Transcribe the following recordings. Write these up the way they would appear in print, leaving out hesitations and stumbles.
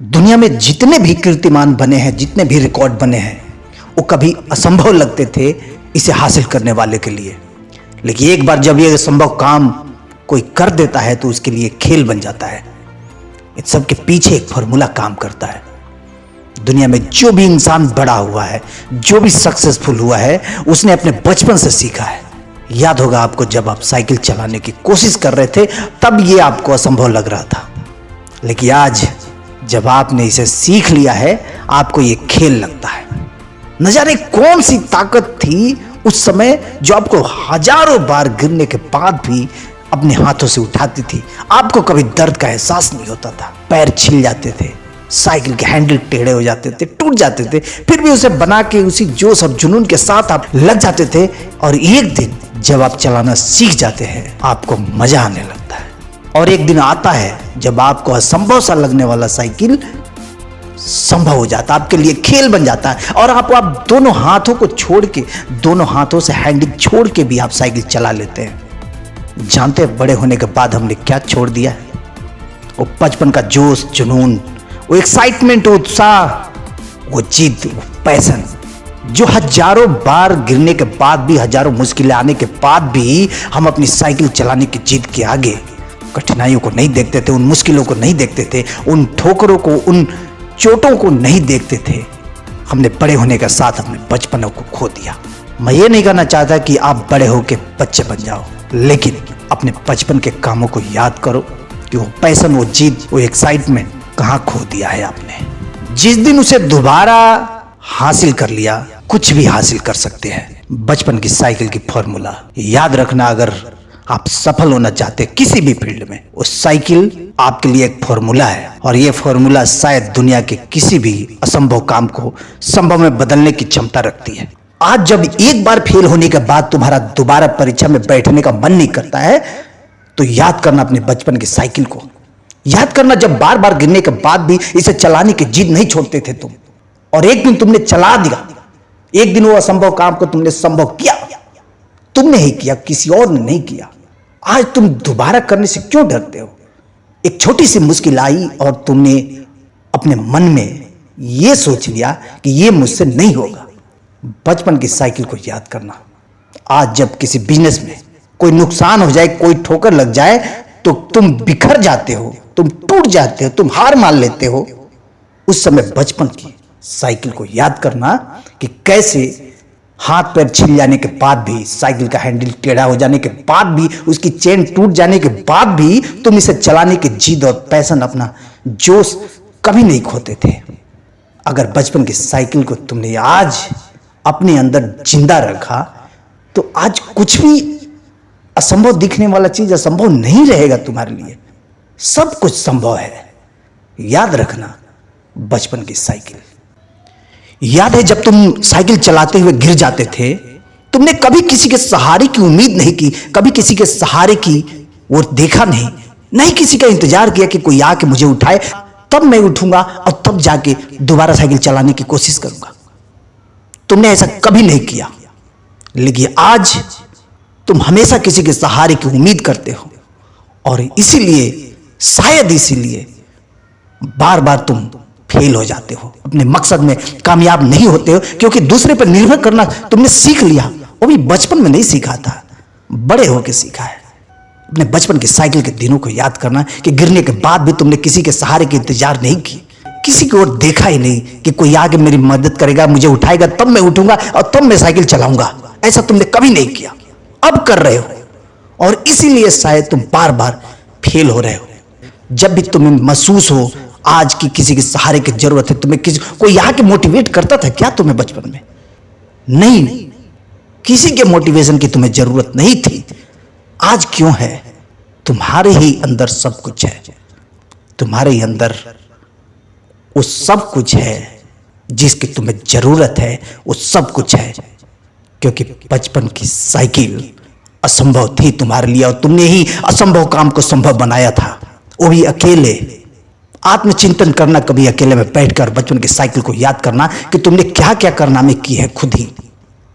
दुनिया में जितने भी कीर्तिमान बने हैं, जितने भी रिकॉर्ड बने हैं, वो कभी असंभव लगते थे इसे हासिल करने वाले के लिए। लेकिन एक बार जब ये असंभव काम कोई कर देता है तो उसके लिए खेल बन जाता है। इन सब के पीछे एक फॉर्मूला काम करता है। दुनिया में जो भी इंसान बड़ा हुआ है, जो भी सक्सेसफुल हुआ है, उसने अपने बचपन से सीखा है। याद होगा आपको, जब आप साइकिल चलाने की कोशिश कर रहे थे तब ये आपको असंभव लग रहा था, लेकिन आज जब आपने इसे सीख लिया है आपको ये खेल लगता है। न जाने कौन सी ताकत थी उस समय जो आपको हजारों बार गिरने के बाद भी अपने हाथों से उठाती थी। आपको कभी दर्द का एहसास नहीं होता था। पैर छिल जाते थे, साइकिल के हैंडल टेढ़े हो जाते थे, टूट जाते थे, फिर भी उसे बना के उसी जोश और जुनून के साथ आप लग जाते थे। और एक दिन जब आप चलाना सीख जाते हैं आपको मजा आने लगता है। और एक दिन आता है जब आपको असंभव सा लगने वाला साइकिल संभव हो जाता है, आपके लिए खेल बन जाता है। और आप दोनों हाथों को छोड़ के, दोनों हाथों से हैंडल छोड़ के भी आप साइकिल चला लेते हैं। जानते हैं बड़े होने के बाद हमने क्या छोड़ दिया है? वो बचपन का जोश, जुनून, वो एक्साइटमेंट, वो उत्साह, वो जिद, वो पैशन, जो हजारों बार गिरने के बाद भी, हजारों मुश्किलें आने के बाद भी हम अपनी साइकिल चलाने की जिद के आगे कठिनाइयों को नहीं देखते थे, उन मुश्किलों को नहीं देखते थे, उन ठोकरों को, उन चोटों को नहीं देखते थे। हमने बड़े होने के साथ अपने बचपनों को खो दिया। मैं ये नहीं कहना चाहता कि आप बड़े होकर बच्चे बन जाओ, लेकिन अपने बचपन के कामों को याद करो कि वो पैशन, वो जिद, वो एक्साइटमेंट कहाँ खो दिया है आपने। जिस दिन उसे दोबारा हासिल कर लिया, कुछ भी हासिल कर सकते हैं। बचपन की साइकिल की फॉर्मूला याद रखना। अगर आप सफल होना चाहते हैं किसी भी फील्ड में, उस साइकिल आपके लिए एक फॉर्मूला है। और ये फॉर्मूला शायद दुनिया के किसी भी असंभव काम को संभव में बदलने की क्षमता रखती है। आज जब एक बार फेल होने के बाद तुम्हारा दोबारा परीक्षा में बैठने का मन नहीं करता है, तो याद करना अपने बचपन की साइकिल को। याद करना जब बार बार गिरने के बाद भी इसे चलाने की जिद नहीं छोड़ते थे तुम, और एक दिन तुमने चला दिया। एक दिन वो असंभव काम को तुमने संभव किया। तुमने ही किया, किसी और ने नहीं किया। आज तुम दोबारा करने से क्यों डरते हो? एक छोटी सी मुश्किल आई और तुमने अपने मन में यह सोच लिया कि यह मुझसे नहीं होगा। बचपन की साइकिल को याद करना। आज जब किसी बिजनेस में कोई नुकसान हो जाए, कोई ठोकर लग जाए, तो तुम बिखर जाते हो, तुम टूट जाते हो, तुम हार मान लेते हो। उस समय बचपन की साइकिल को याद करना कि कैसे हाथ पैर छिल जाने के बाद भी, साइकिल का हैंडल टेढ़ा हो जाने के बाद भी, उसकी चेन टूट जाने के बाद भी तुम इसे चलाने की जिद और पैशन, अपना जोश कभी नहीं खोते थे। अगर बचपन की साइकिल को तुमने आज अपने अंदर जिंदा रखा तो आज कुछ भी असंभव दिखने वाला चीज असंभव नहीं रहेगा तुम्हारे लिए। सब कुछ संभव है। याद रखना बचपन की साइकिल। याद है जब तुम साइकिल चलाते हुए गिर जाते थे, तुमने कभी किसी के सहारे की उम्मीद नहीं की, कभी किसी के सहारे की ओर देखा नहीं, नहीं किसी का इंतजार किया कि कोई आके मुझे उठाए, तब मैं उठूंगा और तब जाके दोबारा साइकिल चलाने की कोशिश करूंगा। तुमने ऐसा कभी नहीं किया। लेकिन आज तुम हमेशा किसी के सहारे की उम्मीद करते हो, और इसीलिए, शायद इसीलिए बार बार तुम फेल हो जाते हो, अपने मकसद में कामयाब नहीं होते हो, क्योंकि दूसरे पर निर्भर करना तुमने सीख लिया। वो भी बचपन में नहीं सीखा था, बड़े होकर सीखा है। अपने बचपन की साइकिल के दिनों को याद करना कि गिरने के बाद भी तुमने किसी के सहारे की इंतजार नहीं की, किसी की ओर देखा ही नहीं कि कोई आगे मेरी मदद करेगा, मुझे उठाएगा, तब मैं उठूंगा और तब मैं साइकिल चलाऊंगा। ऐसा तुमने कभी नहीं किया, अब कर रहे हो, और इसीलिए शायद तुम बार बार फेल हो रहे हो। जब भी तुम्हें महसूस हो आज की किसी के सहारे की जरूरत है, तुम्हें कोई आके मोटिवेट करता था क्या तुम्हें बचपन में? नहीं, किसी के मोटिवेशन की तुम्हें जरूरत नहीं थी। आज क्यों है? तुम्हारे ही अंदर सब कुछ है। तुम्हारे ही अंदर वो सब कुछ है जिसकी तुम्हें जरूरत है, वो सब कुछ है, क्योंकि बचपन की साइकिल असंभव थी तुम्हारे लिए, और तुमने ही असंभव काम को संभव बनाया था, वो भी अकेले। आत्मचिंतन करना कभी अकेले में बैठकर, बचपन की साइकिल को याद करना कि तुमने क्या क्या कारनामे किए हैं खुद ही।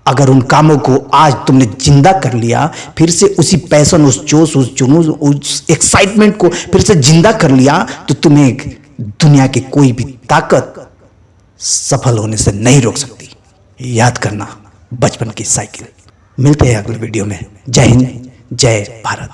अगर उन कामों को आज तुमने जिंदा कर लिया, फिर से उसी पैशन, उस जोश, उस जुनून, उस एक्साइटमेंट को फिर से जिंदा कर लिया, तो तुम्हें दुनिया की कोई भी ताकत सफल होने से नहीं रोक सकती। याद करना बचपन की साइकिल। मिलते हैं अगले वीडियो में। जय हिंद, जय भारत।